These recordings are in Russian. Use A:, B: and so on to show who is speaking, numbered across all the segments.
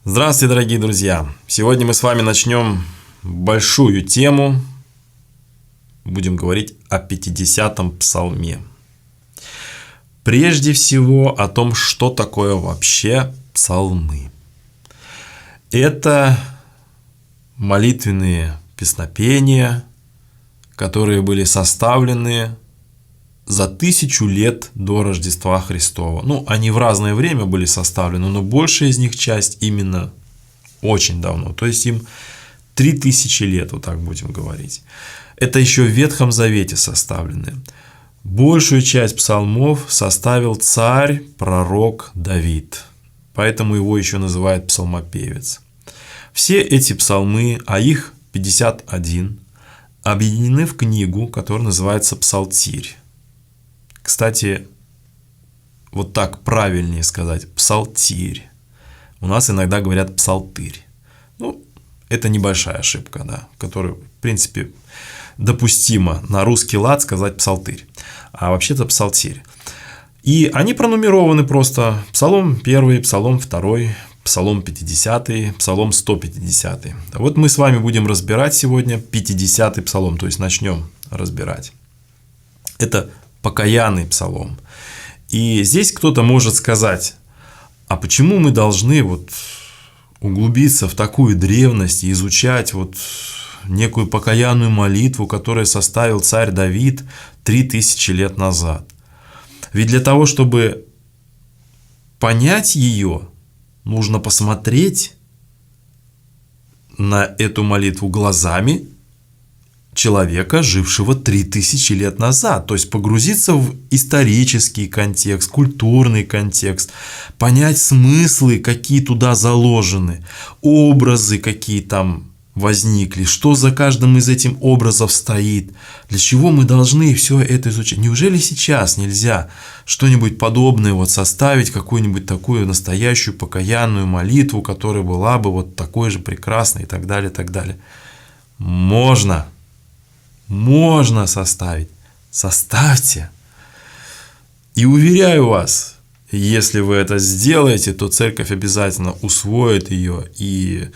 A: Здравствуйте, дорогие друзья! Сегодня мы с вами начнем большую тему. Будем говорить о 50-м псалме. Прежде всего о том, что такое вообще псалмы. Это молитвенные песнопения, которые были составлены за 1000 лет до Рождества Христова. Они в разное время были составлены, но большая из них часть именно очень давно. То есть им 3000 лет, вот так будем говорить. Это еще в Ветхом Завете составлены. Большую часть псалмов составил царь, пророк Давид. Поэтому его еще называют псалмопевец. Все эти псалмы, а их 51, объединены в книгу, которая называется «Псалтирь». Кстати, вот так правильнее сказать «псалтирь». У нас иногда говорят «псалтырь». Это небольшая ошибка, да, которую, в принципе, допустимо на русский лад сказать «псалтырь», а вообще-то «псалтирь». И они пронумерованы просто: Псалом 1, Псалом 2, Псалом 50, Псалом 150. Вот мы с вами будем разбирать сегодня 50-й псалом, то есть начнем разбирать. Это покаянный псалом. И здесь кто-то может сказать: а почему мы должны углубиться в такую древность и изучать некую покаянную молитву, которую составил царь Давид 3000 лет назад? Ведь для того, чтобы понять ее, нужно посмотреть на эту молитву глазами человека, жившего 3000 лет назад. То есть погрузиться в исторический контекст, культурный контекст, понять смыслы, какие туда заложены, образы, какие там возникли, что за каждым из этих образов стоит, для чего мы должны все это изучать. Неужели сейчас нельзя что-нибудь подобное составить, какую-нибудь такую настоящую покаянную молитву, которая была бы такой же прекрасной и так далее, и так далее? Можно составить. Составьте. И уверяю вас, если вы это сделаете, то церковь обязательно усвоит ее, и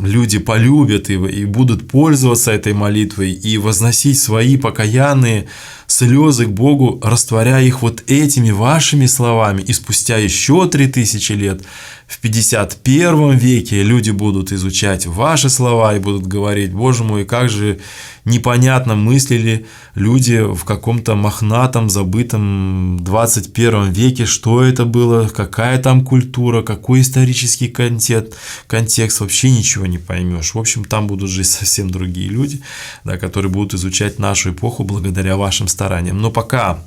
A: люди полюбят и будут пользоваться этой молитвой и возносить свои покаянные слезы к Богу, растворяя их этими вашими словами. И спустя еще 3000 лет, в 51 веке, люди будут изучать ваши слова и будут говорить: Боже мой, как же непонятно мыслили люди в каком-то мохнатом, забытом 21 веке, что это было, какая там культура, какой исторический контекст, вообще ничего не поймешь. В общем, там будут жить совсем другие люди, да, которые будут изучать нашу эпоху благодаря вашим стараниям. Но пока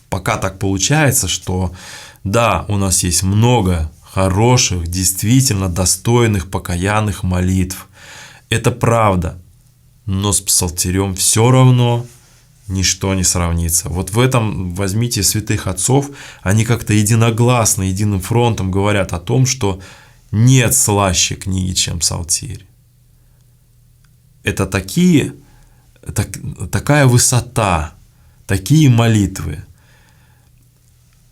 A: так получается, что да, у нас есть много хороших, действительно достойных покаянных молитв. Это правда. Но с псалтирем все равно ничто не сравнится. В этом возьмите святых отцов, они как-то единогласно, единым фронтом говорят о том, что нет слаще книги, чем псалтирь. Это такая высота, такие молитвы,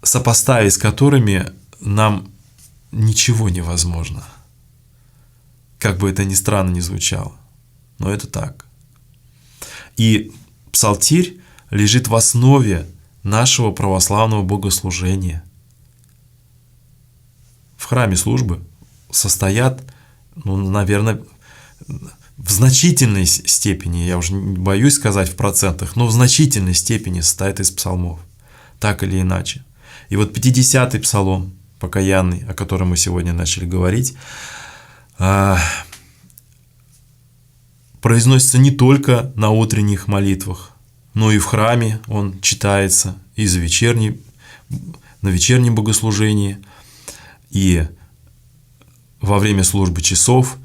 A: сопоставить с которыми нам ничего невозможно. Как бы это ни странно ни звучало, но это так. И псалтирь лежит в основе нашего православного богослужения. В храме службы состоят, наверное, в значительной степени, я уже не боюсь сказать в процентах, но в значительной степени состоят из псалмов, так или иначе. И 50-й псалом, покаянный, о котором мы сегодня начали говорить, произносится не только на утренних молитвах, но и в храме он читается, и на вечернем богослужении, и во время службы часов,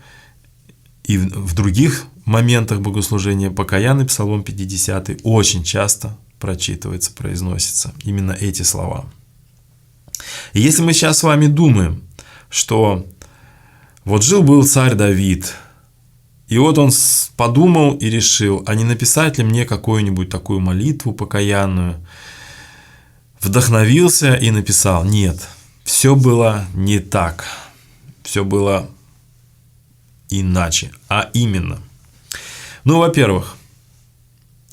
A: и в других моментах богослужения. Покаянный псалом 50 очень часто прочитывается, произносится именно эти слова. И если мы сейчас с вами думаем, что жил-был царь Давид, и он подумал и решил, а не написать ли мне какую-нибудь такую молитву покаянную, вдохновился и написал. Нет, все было не так. все было иначе. А именно, ну, во-первых,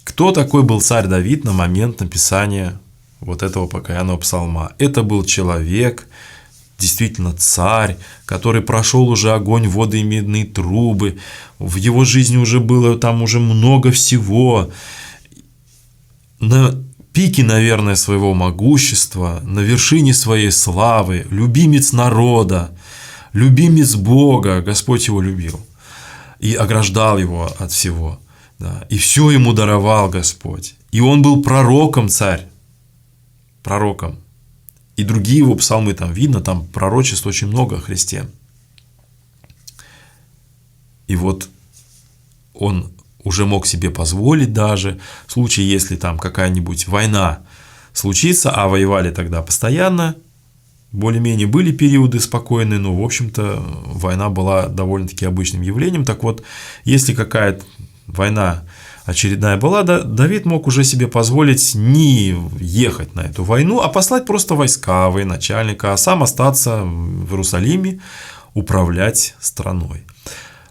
A: кто такой был царь Давид на момент написания вот этого покаянного псалма? Это был человек, действительно царь, который прошел уже огонь, воды и медные трубы. В его жизни уже было там уже много всего. На пике, наверное, своего могущества, на вершине своей славы, любимец народа, любимец Бога, Господь его любил и ограждал его от всего. Да, и все ему даровал Господь. И он был пророком, царь, пророком. И другие его псалмы, там видно, там пророчеств очень много о Христе. И вот он уже мог себе позволить даже, в случае, если там какая-нибудь война случится, а воевали тогда постоянно, более-менее были периоды спокойные, но, в общем-то, война была довольно-таки обычным явлением. Так вот, если какая-то война очередная была, Давид мог уже себе позволить не ехать на эту войну, а послать просто войска, военачальника, а сам остаться в Иерусалиме, управлять страной.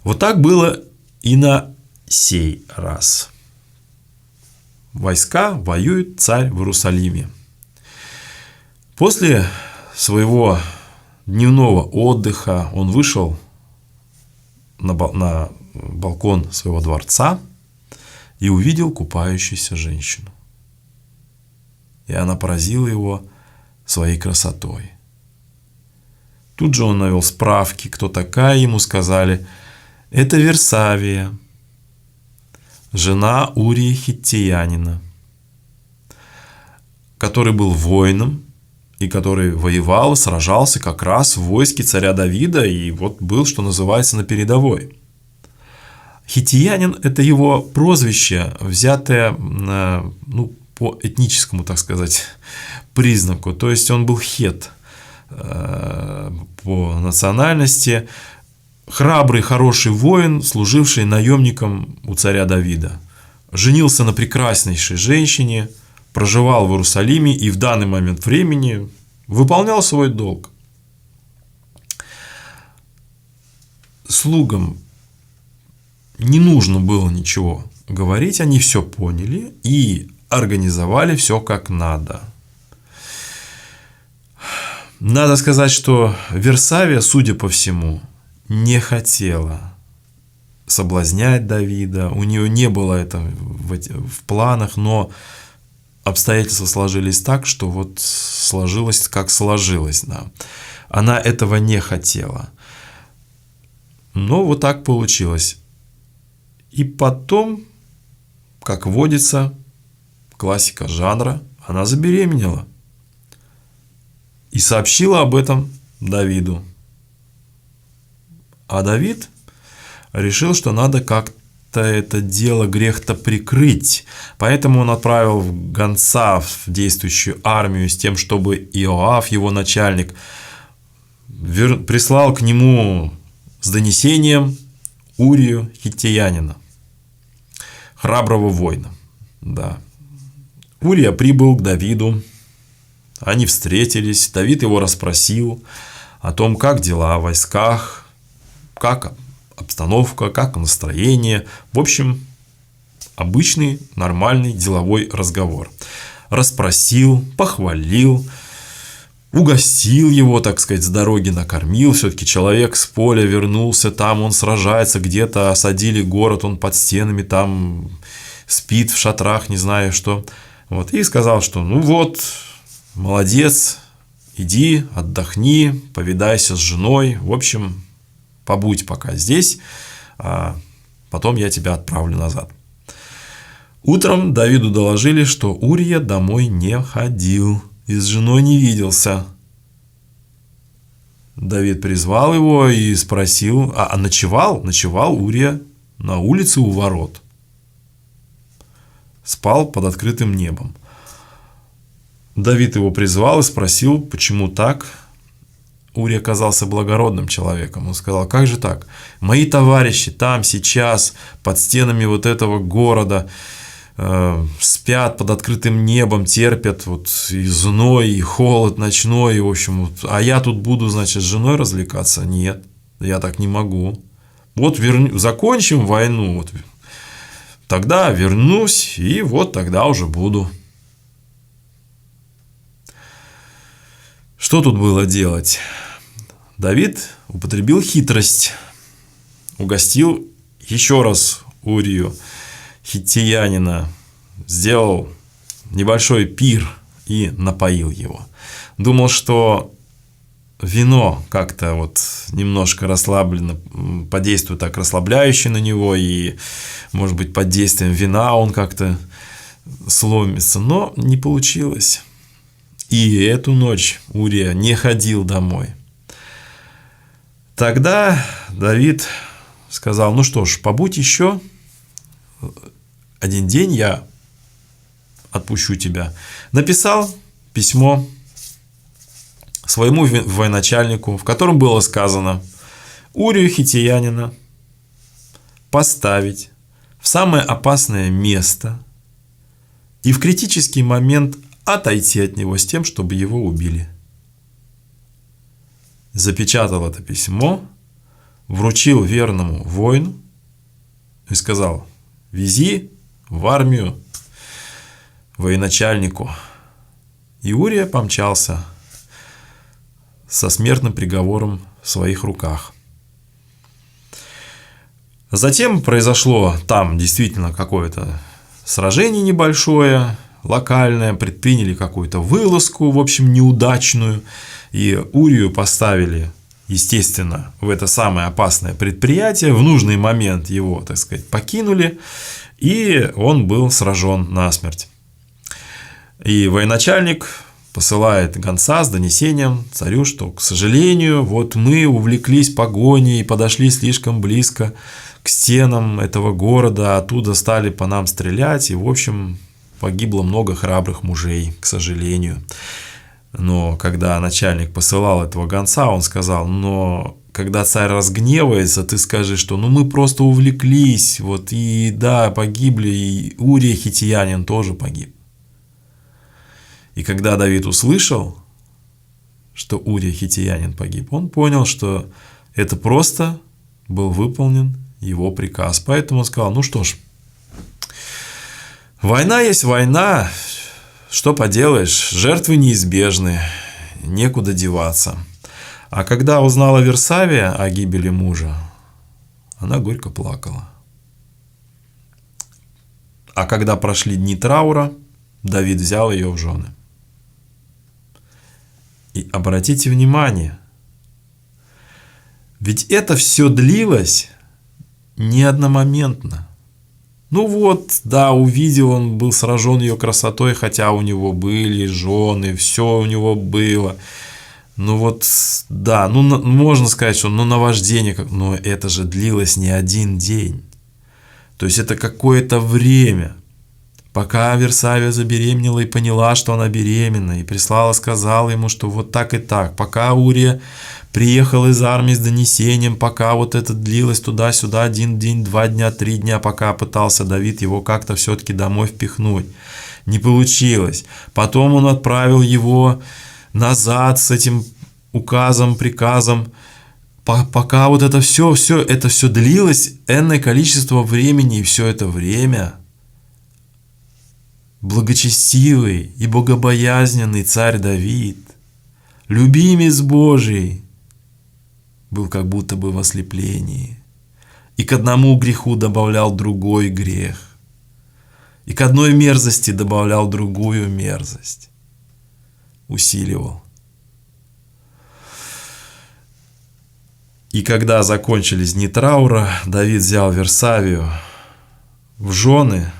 A: Вот так было и на сей раз. Войска воюет царь в Иерусалиме. После своего дневного отдыха он вышел на балкон своего дворца и увидел купающуюся женщину. И она поразила его своей красотой. Тут же он навел справки, кто такая, ему сказали: это Версавия, жена Урии Хиттиянина, который был воином и который воевал и сражался как раз в войске царя Давида и вот был, что называется, на передовой. Хиттиянин – это его прозвище, взятое по этническому, так сказать, признаку. То есть он был хет по национальности, храбрый, хороший воин, служивший наемником у царя Давида. Женился на прекраснейшей женщине, проживал в Иерусалиме и в данный момент времени выполнял свой долг. Слугам не нужно было ничего говорить, они все поняли и организовали все как надо. Надо сказать, что Версавия, судя по всему, не хотела соблазнять Давида, у нее не было это в планах, но обстоятельства сложились так, что вот сложилось, как сложилось. Да. Она этого не хотела. Но вот так получилось. И потом, как водится, классика жанра, она забеременела. И сообщила об этом Давиду. А Давид решил, что надо как-то это дело, грех-то прикрыть. Поэтому он отправил гонца в действующую армию с тем, чтобы Иоав, его начальник, прислал к нему с донесением Урию Хиттиянина, храброго воина. Да. Урия прибыл к Давиду. Они встретились. Давид его расспросил о том, как дела в войсках, как обстановка, как настроение. В общем, обычный, нормальный деловой разговор. Расспросил, похвалил, угостил его, так сказать, с дороги накормил. Все-таки человек с поля вернулся, там он сражается, где-то осадили город, он под стенами, там спит в шатрах, не знаю что. Вот. И сказал, что ну вот, молодец, иди, отдохни, повидайся с женой. В общем, побудь пока здесь, а потом я тебя отправлю назад. Утром Давиду доложили, что Урия домой не ходил и с женой не виделся. Давид призвал его и спросил, ночевал Урия на улице у ворот. Спал под открытым небом. Давид его призвал и спросил, почему так. Урия оказался благородным человеком. Он сказал: как же так? Мои товарищи там сейчас, под стенами вот этого города, спят под открытым небом, терпят вот и зной, и холод ночной, и, в общем, вот, а я тут буду, значит, с женой развлекаться? Нет, Я так не могу. Вот закончим войну, вот тогда вернусь, и вот тогда уже буду. Что тут было делать? Давид употребил хитрость, угостил еще раз Урию хиттеянина, сделал небольшой пир и напоил его. Думал, что вино как-то вот немножко расслабленно, подействует так расслабляюще на него, и, может быть, под действием вина он как-то сломится, но не получилось. И эту ночь Урия не ходил домой. Тогда Давид сказал: ну что ж, побудь еще один день, я отпущу тебя. Написал письмо своему военачальнику, в котором было сказано: Урию хиттеянина поставить в самое опасное место и в критический момент отойти от него с тем, чтобы его убили. Запечатал это письмо, вручил верному воину и сказал: вези в армию военачальнику. И Урия помчался со смертным приговором в своих руках. Затем произошло там действительно какое-то сражение небольшое, локальное, предприняли какую-то вылазку, в общем, неудачную, и Урию поставили, естественно, в это самое опасное предприятие, в нужный момент его, так сказать, покинули, и он был сражен насмерть. И военачальник посылает гонца с донесением царю, что, к сожалению, вот мы увлеклись погоней и подошли слишком близко к стенам этого города, оттуда стали по нам стрелять, и, в общем, погибло много храбрых мужей, к сожалению. Но когда начальник посылал этого гонца, он сказал: но когда царь разгневается, ты скажи, что ну мы просто увлеклись, вот, и да, погибли, и Урия хиттеянин тоже погиб. И когда Давид услышал, что Урия хиттеянин погиб, он понял, что это просто был выполнен его приказ. Поэтому он сказал: ну что ж, война есть война, что поделаешь, жертвы неизбежны, некуда деваться. А когда узнала Версавия о гибели мужа, она горько плакала. А когда прошли дни траура, Давид взял ее в жены. И обратите внимание, ведь это все длилось не одномоментно. Ну вот, да, увидел, он был сражен ее красотой, хотя у него были жены, все у него было. Ну вот, да, ну можно сказать, что наваждение, но это же длилось не один день. То есть это какое-то время, пока Версавия забеременела и поняла, что она беременна, и прислала, сказала ему, что вот так и так, пока Урия приехал из армии с донесением, пока вот это длилось туда-сюда 1 день, 2 дня, 3 дня, пока пытался Давид его как-то все-таки домой впихнуть. Не получилось. Потом он отправил его назад с этим указом, приказом. Пока вот это все длилось энное количество времени, и все это время благочестивый и богобоязненный царь Давид, любимец Божий, был как будто бы в ослеплении, и к одному греху добавлял другой грех, и к одной мерзости добавлял другую мерзость, усиливал. И когда закончились дни траура, Давид взял Версавию в жены,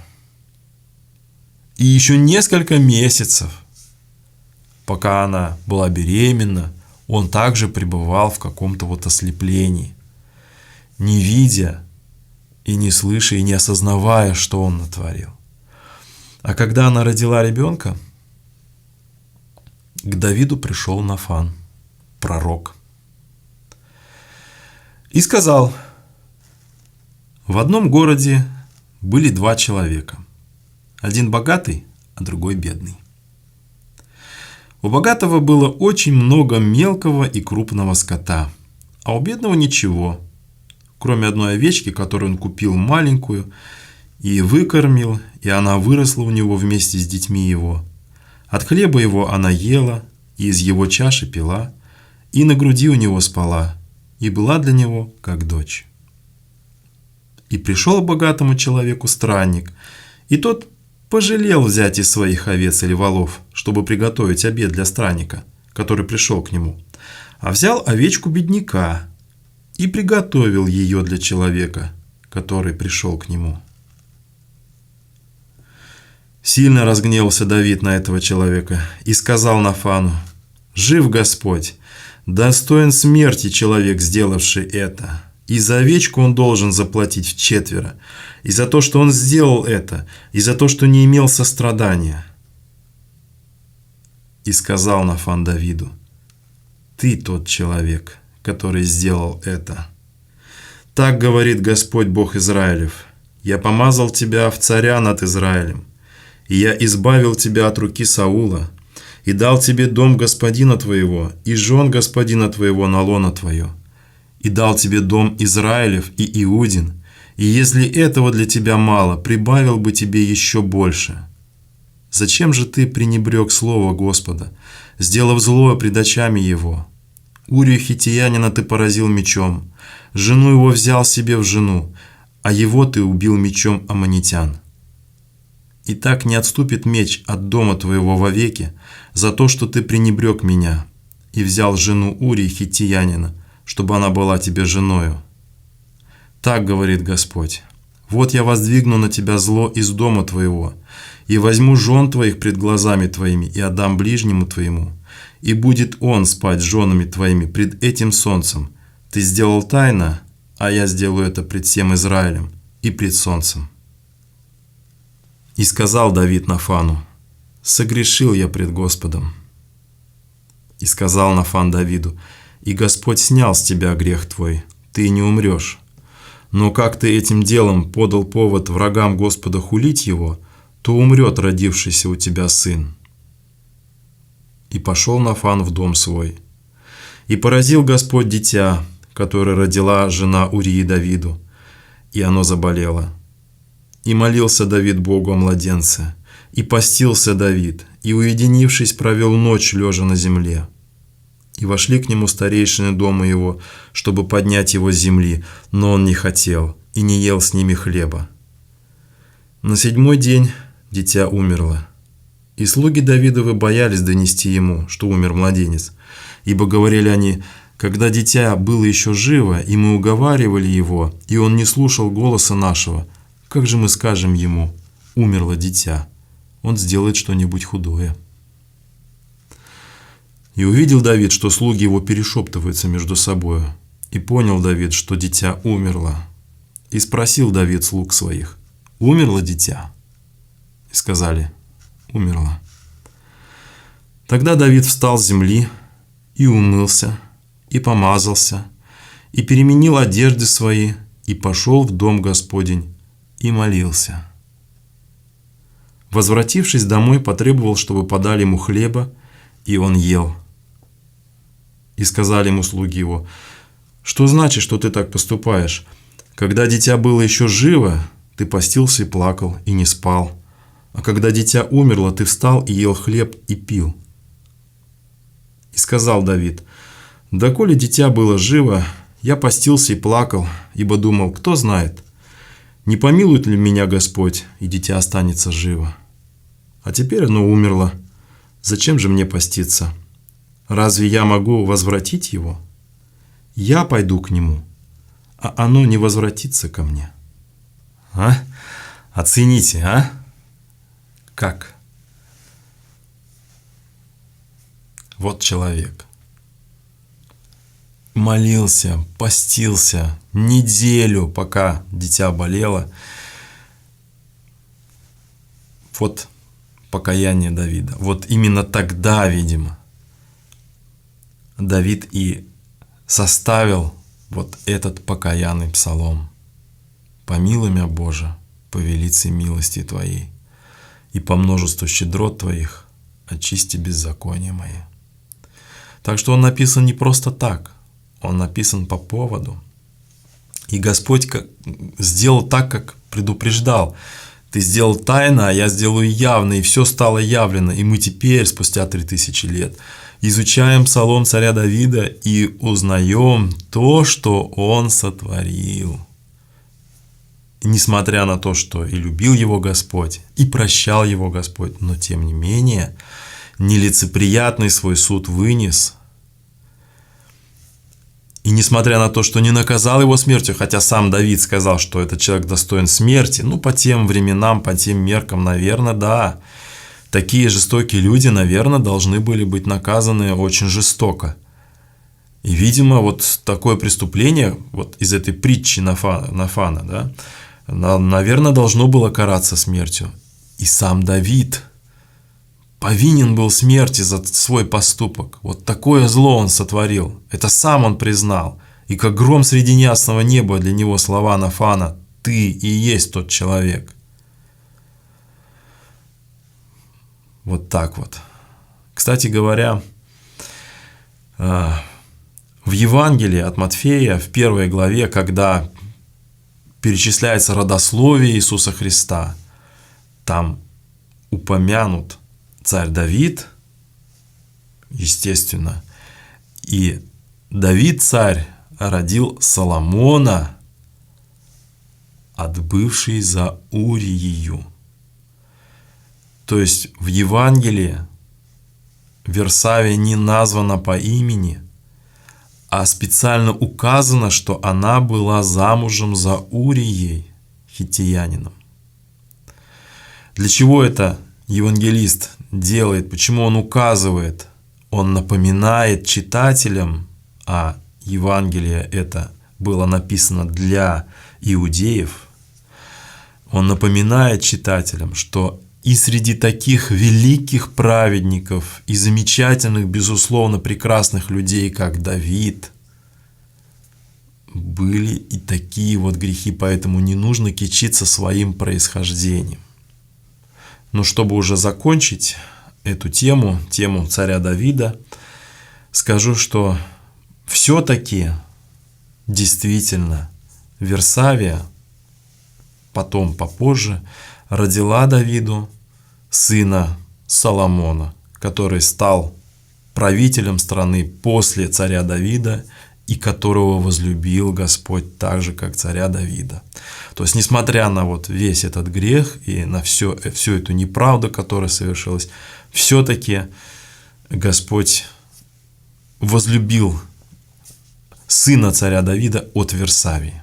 A: и еще несколько месяцев, пока она была беременна, он также пребывал в каком-то вот ослеплении, не видя и не слыша, и не осознавая, что он натворил. А когда она родила ребенка, к Давиду пришел Нафан, пророк, и сказал: в одном городе были 2 человека, один богатый, а другой бедный. У богатого было очень много мелкого и крупного скота, а у бедного ничего, кроме одной овечки, которую он купил маленькую и выкормил, и она выросла у него вместе с детьми его. От хлеба его она ела, и из его чаши пила, и на груди у него спала, и была для него как дочь. И пришел к богатому человеку странник, и тот пожалел взять из своих овец или волов, чтобы приготовить обед для странника, который пришел к нему, а взял овечку бедняка и приготовил ее для человека, который пришел к нему. Сильно разгневался Давид на этого человека и сказал Нафану: «Жив Господь, достоин смерти человек, сделавший это. И за овечку он должен заплатить вчетверо, и за то, что он сделал это, и за то, что не имел сострадания». И сказал Нафан Давиду: «Ты тот человек, который сделал это. Так говорит Господь Бог Израилев: я помазал тебя в царя над Израилем, и я избавил тебя от руки Саула, и дал тебе дом господина твоего, и жен господина твоего на лоно твое, и дал тебе дом Израилев и Иудин, и если этого для тебя мало, прибавил бы тебе еще больше. Зачем же ты пренебрег слово Господа, сделав злое пред очами его? Урию хиттеянина ты поразил мечом, жену его взял себе в жену, а его ты убил мечом аммонитян. И так не отступит меч от дома твоего вовеки за то, что ты пренебрег меня и взял жену Урии хиттеянина, чтобы она была тебе женою. Так говорит Господь: вот я воздвигну на тебя зло из дома твоего, и возьму жен твоих пред глазами твоими, и отдам ближнему твоему, и будет он спать с женами твоими пред этим солнцем. Ты сделал тайно, а я сделаю это пред всем Израилем и пред солнцем». И сказал Давид Нафану: «Согрешил я пред Господом». И сказал Нафан Давиду: «И Господь снял с тебя грех твой, ты не умрешь. Но как ты этим делом подал повод врагам Господа хулить его, то умрет родившийся у тебя сын». И пошел Нафан в дом свой. И поразил Господь дитя, которое родила жена Урии Давиду, и оно заболело. И молился Давид Богу о младенце, и постился Давид, и, уединившись, провел ночь, лежа на земле. И вошли к нему старейшины дома его, чтобы поднять его с земли, но он не хотел, и не ел с ними хлеба. На 7-й день дитя умерло. И слуги Давидовы боялись донести ему, что умер младенец, ибо говорили они: когда дитя было еще живо, и мы уговаривали его, и он не слушал голоса нашего, как же мы скажем ему: умерло дитя? Он сделает что-нибудь худое. И увидел Давид, что слуги его перешептываются между собою, и понял Давид, что дитя умерло. И спросил Давид слуг своих: умерло дитя? И сказали: умерло. Тогда Давид встал с земли и умылся, и помазался, и переменил одежды свои, и пошел в дом Господень, и молился. Возвратившись домой, потребовал, чтобы подали ему хлеба, и он ел. И сказали ему слуги его: что значит, что ты так поступаешь? Когда дитя было еще живо, ты постился и плакал, и не спал. А когда дитя умерло, ты встал и ел хлеб и пил. И сказал Давид: доколе дитя было живо, я постился и плакал, ибо думал: кто знает, не помилует ли меня Господь, и дитя останется живо. А теперь оно умерло. Зачем же мне поститься? Разве я могу возвратить его? Я пойду к нему, а оно не возвратится ко мне. Оцените, Как? Вот человек. Молился, постился неделю, пока дитя болело. Вот покаяние Давида. Вот именно тогда, видимо, Давид и составил вот этот покаянный псалом. «Помилуй меня, Боже, по велице милости Твоей, и по множеству щедрот Твоих очисти беззакония мои». Так что он написан не просто так. он написан по поводу. И Господь сделал так, как предупреждал. Ты сделал тайно, а я сделаю явно, и все стало явлено. И мы теперь, спустя 3000 лет, изучаем Псалом царя Давида и узнаем то, что он сотворил. И несмотря на то, что и любил его Господь, и прощал его Господь, но тем не менее, нелицеприятный свой суд вынес. И несмотря на то, что не наказал его смертью, хотя сам Давид сказал, что этот человек достоин смерти, по тем временам, по тем меркам, наверное, да. Такие жестокие люди, наверное, должны были быть наказаны очень жестоко. И, видимо, вот такое преступление, вот из этой притчи Нафана, да, наверное, должно было караться смертью. И сам Давид повинен был смерти за свой поступок. Вот такое зло он сотворил. Это сам он признал. И как гром среди ясного неба для него слова Нафана: «Ты и есть тот человек». Вот так вот. Кстати говоря, в Евангелии от Матфея, в 1 главе, когда перечисляется родословие Иисуса Христа, там упомянут царь Давид, естественно, и Давид, царь, родил Соломона, отбывший за Урию. То есть в Евангелии Версавия не названа по имени, а специально указано, что она была замужем за Урией, хиттиянином. Для чего это евангелист делает? Почему он указывает? Он напоминает читателям, а Евангелие это было написано для иудеев, он напоминает читателям, что и среди таких великих праведников и замечательных, безусловно, прекрасных людей, как Давид, были и такие вот грехи, поэтому не нужно кичиться своим происхождением. Но чтобы уже закончить эту тему царя Давида, скажу, что все-таки действительно Версавия потом, попозже, родила Давиду сына Соломона, который стал правителем страны после царя Давида и которого возлюбил Господь так же, как царя Давида. То есть, несмотря на вот весь этот грех и на всю эту неправду, которая совершилась, все-таки Господь возлюбил сына царя Давида от Версавии.